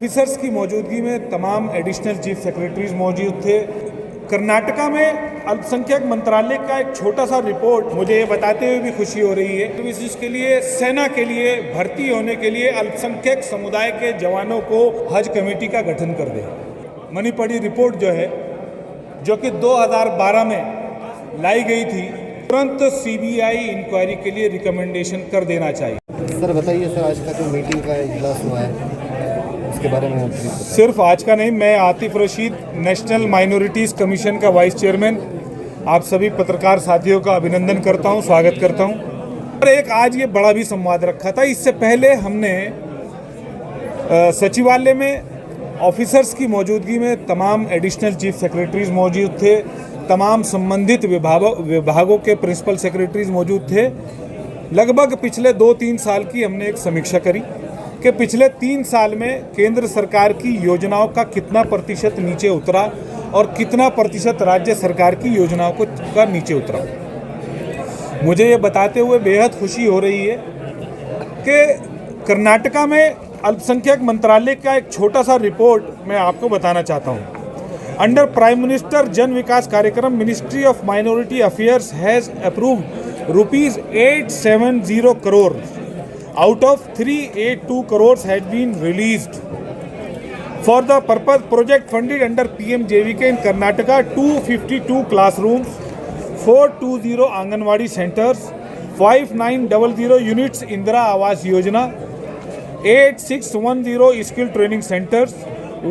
Officers की मौजूदगी में तमाम एडिशनल चीफ सेक्रेटरीज मौजूद थे। कर्नाटका में अल्पसंख्यक मंत्रालय का एक छोटा सा रिपोर्ट मुझे ये बताते हुए भी खुशी हो रही है कि इसके लिए सेना के लिए भर्ती होने के लिए अल्पसंख्यक समुदाय के जवानों को हज कमेटी का गठन कर दे। मणिपड़ी रिपोर्ट जो कि 2012 में लाई गई थी, तुरंत सीबीआई इंक्वायरी के लिए रिकमेंडेशन कर देना चाहिए। सर बताइए सर, आज का जो मीटिंग का इजलास हुआ है उसके बारे में सिर्फ आज का नहीं, मैं Atif Rashid, national minorities commission का वाइस चेयरमैन, आप सभी पत्रकार साथियों का अभिनंदन करता हूं, स्वागत करता हूं। और एक आज ये बड़ा भी संवाद रखा था। इससे पहले हमने सचिवालय में ऑफिसर्स की मौजूदगी में तमाम एडिशनल चीफ सेक्रेटरीज मौजूद थे, तमाम संबंधित विभागों के प्रिंसिपल सेक्रेटरीज मौजूद थे। लगभग पिछले 2-3 साल की हमने एक समीक्षा करी कि पिछले 3 साल में केंद्र सरकार की योजनाओं का कितना प्रतिशत नीचे उतरा और कितना प्रतिशत राज्य सरकार की योजनाओं का नीचे उतरा। मुझे ये बताते हुए बेहद खुशी हो रही है कि कर्नाटका में अल्पसंख्यक मंत्रालय का एक छोटा सा रिपोर्ट मैं आपको बताना चाहता हूँ। अंडर प्राइम मिनिस्टर जन विकास कार्यक्रम, ministry of minority affairs has approved ₹870 crore. Out of 382 crores had been released for the purpose project funded under PMJVK in Karnataka. 252 classrooms, 420 Anganwadi centers, 5900 units Indira Awas Yojana, 8610 skill training centers,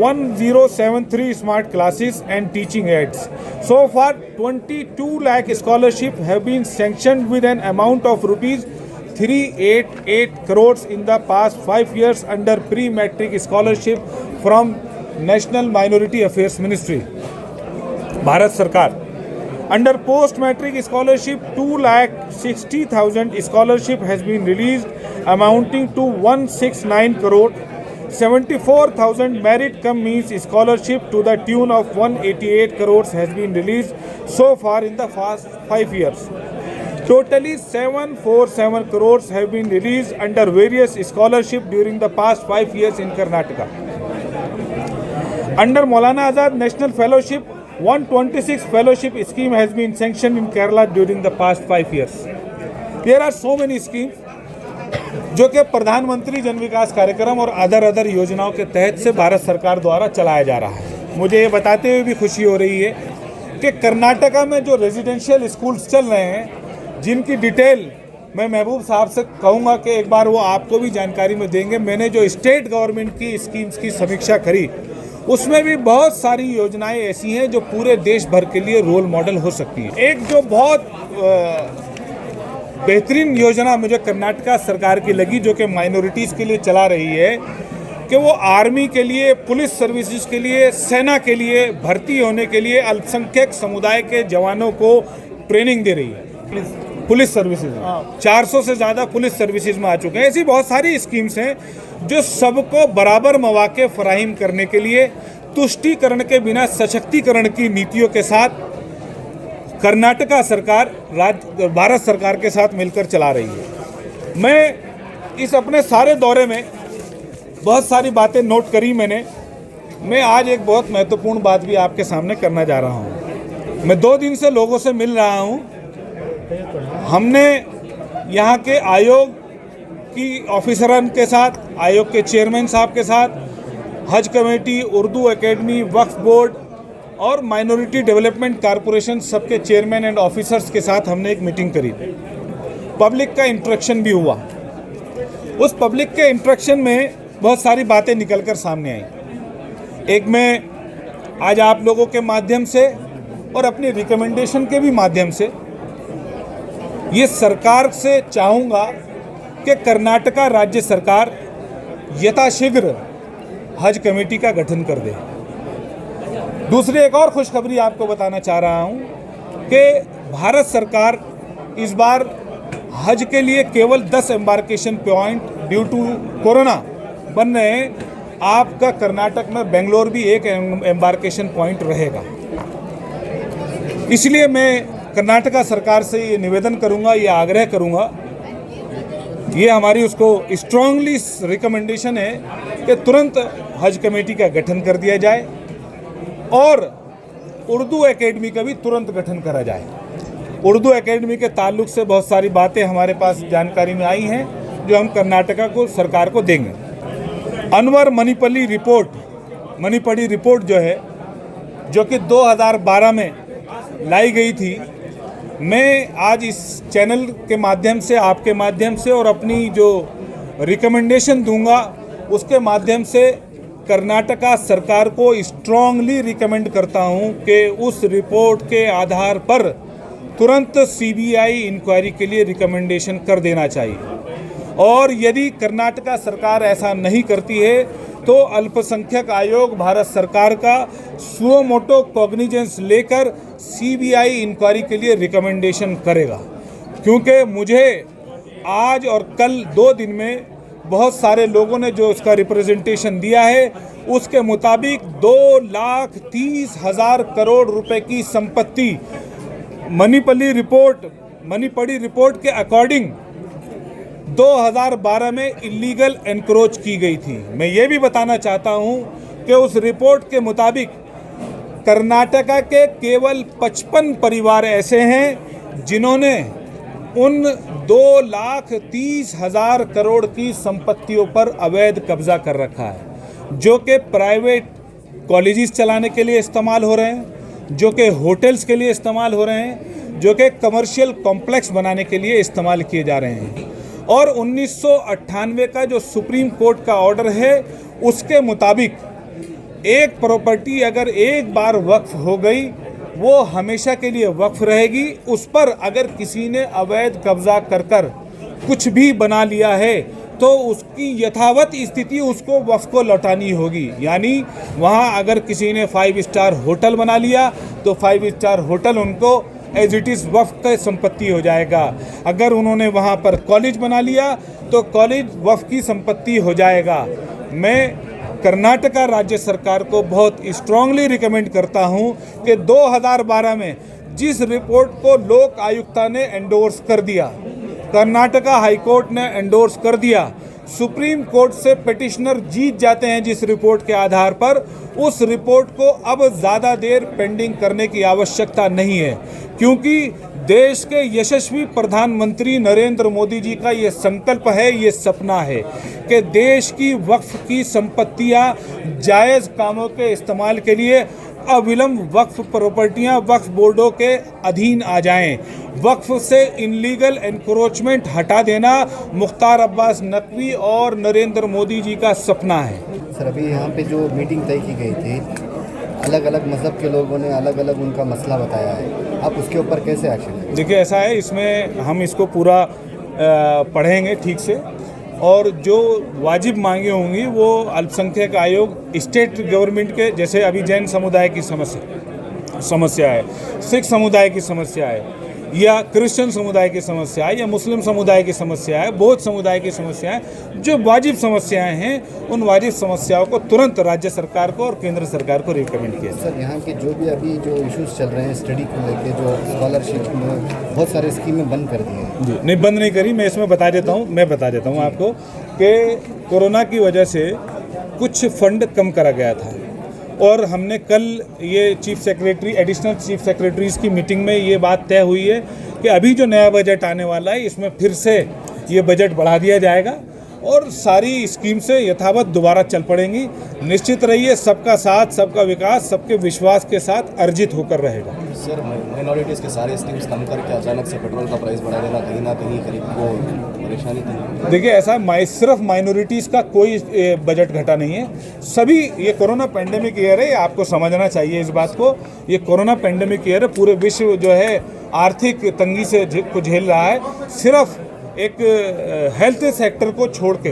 1073 smart classes and teaching aids. So far 22 lakh scholarships have been sanctioned with an amount of ₹388 crores in the past 5 years under pre-matric scholarship from National Minority Affairs Ministry, Bharat Sarkar. Under post-matric scholarship, 2,60,000 scholarship has been released, amounting to 169 crore. 74,000 merit cum means scholarship to the tune of 188 crores has been released so far in the past 5 years. Totally 747 crores have been released under various scholarships during the past 5 years in Karnataka. Under Maulana Azad National Fellowship, 126 fellowship scheme has been sanctioned in Kerala during the past 5 years. There are so many schemes जो कि प्रधानमंत्री जन विकास कार्यक्रम और other योजनाओं के तहत से भारत सरकार द्वारा चलाया जा रहा है। मुझे ये बताते हुए भी खुशी हो रही है कि कर्नाटका में जो रेजिडेंशियल स्कूल्स चल रहे हैं, जिनकी डिटेल मैं महबूब साहब से कहूँगा कि एक बार वो आपको भी जानकारी में देंगे। मैंने जो स्टेट गवर्नमेंट की स्कीम्स की समीक्षा करी, उसमें भी बहुत सारी योजनाएं ऐसी हैं जो पूरे देश भर के लिए रोल मॉडल हो सकती हैं। एक जो बहुत बेहतरीन योजना मुझे कर्नाटका सरकार की लगी, जो कि माइनॉरिटीज़ के लिए चला रही है, कि वो आर्मी के लिए, पुलिस सर्विसेज के लिए, सेना के लिए भर्ती होने के लिए अल्पसंख्यक समुदाय के जवानों को ट्रेनिंग दे रही है। पुलिस सर्विसेज 400 से ज़्यादा पुलिस सर्विसेज में आ चुके हैं। ऐसी बहुत सारी स्कीम्स हैं जो सबको बराबर मौके फराहम करने के लिए तुष्टीकरण के बिना सशक्तिकरण की नीतियों के साथ कर्नाटका सरकार भारत सरकार के साथ मिलकर चला रही है। मैं इस अपने सारे दौरे में बहुत सारी बातें नोट करी मैं आज एक बहुत महत्वपूर्ण बात भी आपके सामने करना जा रहा हूँ। मैं 2 दिन से लोगों से मिल रहा हूँ। हमने यहाँ के आयोग की ऑफिसरन के साथ, आयोग के चेयरमैन साहब के साथ, हज कमेटी, उर्दू एकेडमी, वक्फ बोर्ड और माइनॉरिटी डेवलपमेंट कॉरपोरेशन सबके चेयरमैन एंड ऑफिसर्स के साथ हमने एक मीटिंग करी। पब्लिक का इंटरेक्शन भी हुआ। उस पब्लिक के इंटरेक्शन में बहुत सारी बातें निकलकर सामने आई। एक मैं आज आप लोगों के माध्यम से और अपनी रिकमेंडेशन के भी माध्यम से ये सरकार से चाहूँगा कि कर्नाटका राज्य सरकार यथाशीघ्र हज कमेटी का गठन कर दे। दूसरी एक और खुशखबरी आपको बताना चाह रहा हूँ कि भारत सरकार इस बार हज के लिए केवल 10 embarkation point due to corona बन रहे हैं। आपका कर्नाटक में बेंगलोर भी एक एम्बार्केशन पॉइंट रहेगा। इसलिए मैं कर्नाटका सरकार से ये निवेदन करूंगा, ये आग्रह करूंगा, ये हमारी उसको स्ट्रांगली रिकमेंडेशन है कि तुरंत हज कमेटी का गठन कर दिया जाए और उर्दू एकेडमी का भी तुरंत गठन करा जाए। उर्दू एकेडमी के ताल्लुक से बहुत सारी बातें हमारे पास जानकारी में आई हैं जो हम कर्नाटका को सरकार को देंगे। अनवर मणिपल्ली रिपोर्ट जो है, जो कि 2012 में लाई गई थी, मैं आज इस चैनल के माध्यम से, आपके माध्यम से और अपनी जो रिकमेंडेशन दूंगा उसके माध्यम से कर्नाटका सरकार को स्ट्रांगली रिकमेंड करता हूं कि उस रिपोर्ट के आधार पर तुरंत सीबीआई इंक्वायरी के लिए रिकमेंडेशन कर देना चाहिए। और यदि कर्नाटका सरकार ऐसा नहीं करती है तो अल्पसंख्यक आयोग भारत सरकार का सुओ मोटो कॉग्निजेंस लेकर सीबीआई इंक्वायरी के लिए रिकमेंडेशन करेगा। क्योंकि मुझे आज और कल 2 दिन में बहुत सारे लोगों ने जो इसका रिप्रेजेंटेशन दिया है उसके मुताबिक 2,30,000 करोड़ रुपए की संपत्ति मणिपल्ली रिपोर्ट के अकॉर्डिंग 2012 में इलीगल एनक्रोच की गई थी। मैं ये भी बताना चाहता हूं कि उस रिपोर्ट के मुताबिक कर्नाटका के केवल 55 परिवार ऐसे हैं जिन्होंने उन 2,30,000 करोड़ की संपत्तियों पर अवैध कब्जा कर रखा है, जो कि प्राइवेट कॉलेजेस चलाने के लिए इस्तेमाल हो रहे हैं, जो कि होटल्स के लिए इस्तेमाल हो रहे हैं, जो कि कमर्शियल कॉम्प्लेक्स बनाने के लिए इस्तेमाल किए जा रहे हैं। और 1998 का जो सुप्रीम कोर्ट का ऑर्डर है उसके मुताबिक एक प्रॉपर्टी अगर एक बार वक्फ हो गई वो हमेशा के लिए वक्फ रहेगी। उस पर अगर किसी ने अवैध कब्जा कर कुछ भी बना लिया है तो उसकी यथावत स्थिति उसको वक्फ को लौटानी होगी। यानी वहाँ अगर किसी ने 5 स्टार होटल बना लिया तो 5 स्टार होटल उनको एज इट इज़ वक्फ की संपत्ति हो जाएगा। अगर उन्होंने वहाँ पर कॉलेज बना लिया तो कॉलेज वक्फ की संपत्ति हो जाएगा। मैं कर्नाटका राज्य सरकार को बहुत स्ट्रांगली रिकमेंड करता हूं कि 2012 में जिस रिपोर्ट को लोक आयुक्ता ने एंडोर्स कर दिया, कर्नाटका हाईकोर्ट ने एंडोर्स कर दिया, सुप्रीम कोर्ट से पिटिशनर जीत जाते हैं जिस रिपोर्ट के आधार पर, उस रिपोर्ट को अब ज़्यादा देर पेंडिंग करने की आवश्यकता नहीं है। क्योंकि देश के यशस्वी प्रधानमंत्री नरेंद्र मोदी जी का ये संकल्प है, ये सपना है कि देश की वक्फ की संपत्तियां जायज़ कामों के इस्तेमाल के लिए अविलंब वक्फ प्रॉपर्टियां वक्फ बोर्डों के अधीन आ जाएं। वक्फ से इनलीगल एनक्रोचमेंट हटा देना मुख्तार अब्बास नकवी और नरेंद्र मोदी जी का सपना है। सर, अभी यहाँ पे जो मीटिंग तय की गई थी, अलग अलग मज़हब के लोगों ने अलग अलग उनका मसला बताया है, आप उसके ऊपर कैसे एक्शन लेंगे? देखिए, ऐसा है, इसमें हम इसको पूरा पढ़ेंगे ठीक से, और जो वाजिब मांगे होंगी वो अल्पसंख्यक आयोग, स्टेट गवर्नमेंट के, जैसे अभी जैन समुदाय की समस्या है, सिख समुदाय की समस्या है, या क्रिश्चियन समुदाय की समस्या है, या मुस्लिम समुदाय की समस्या है, बौद्ध समुदाय की समस्या है, जो वाजिब समस्याएं हैं उन वाजिब समस्याओं को तुरंत राज्य सरकार को और केंद्र सरकार को रिकमेंड किया। सर, यहाँ के जो भी अभी जो इश्यूज चल रहे हैं स्टडी को लेके, जो स्कॉलरशिप में बहुत सारे स्कीमें बंद कर दी हैं। जी नहीं, बंद नहीं करी। मैं इसमें बता देता हूँ आपको कि कोरोना की वजह से कुछ फंड कम करा गया था, और हमने कल ये एडिशनल चीफ सेक्रेटरीज़ की मीटिंग में ये बात तय हुई है कि अभी जो नया बजट आने वाला है इसमें फिर से ये बजट बढ़ा दिया जाएगा और सारी स्कीम से यथावत दोबारा चल पड़ेंगी। निश्चित रहिए, सबका साथ, सबका विकास, सबके विश्वास के साथ अर्जित होकर रहेगा। सर, माइनॉरिटीज़ के सारे स्कीम्स कम करके अचानक से पेट्रोल का प्राइस बढ़ा देना कहीं ना कहीं गरीब को परेशानी थी। देखिए, ऐसा सिर्फ माइनॉरिटीज़ का कोई बजट घटा नहीं है। सभी, ये कोरोना पेंडेमिक ईयर है, आपको समझना चाहिए इस बात को। ये कोरोना पेंडेमिक ईयर है, पूरे विश्व जो है आर्थिक तंगी से झेल रहा है। सिर्फ एक हेल्थ सेक्टर को छोड़ के,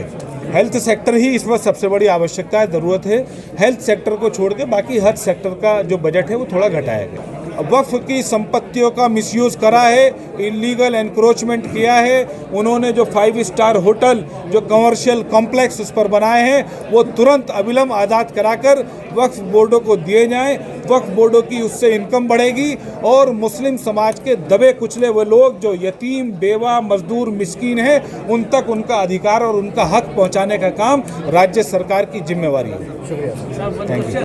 हेल्थ सेक्टर ही इस वक्त सबसे बड़ी आवश्यकता है, ज़रूरत है। हेल्थ सेक्टर को छोड़ के बाकी हर सेक्टर का जो बजट है वो थोड़ा घटाया गया। वक्फ की संपत्तियों का मिसयूज़ करा है, इलीगल एनक्रोचमेंट किया है। उन्होंने जो 5 स्टार होटल, जो कमर्शियल कॉम्प्लेक्स उस पर बनाए हैं, वो तुरंत अविलंब आज़ाद कराकर वक्फ बोर्डों को दिए जाएं। वक्फ बोर्डों की उससे इनकम बढ़ेगी और मुस्लिम समाज के दबे कुचले हुए लोग जो यतीम, बेवा, मजदूर, मिस्कीन हैं, उन तक उनका अधिकार और उनका हक पहुंचाने का काम राज्य सरकार की जिम्मेवारी है। शुक्रिया। Thank you.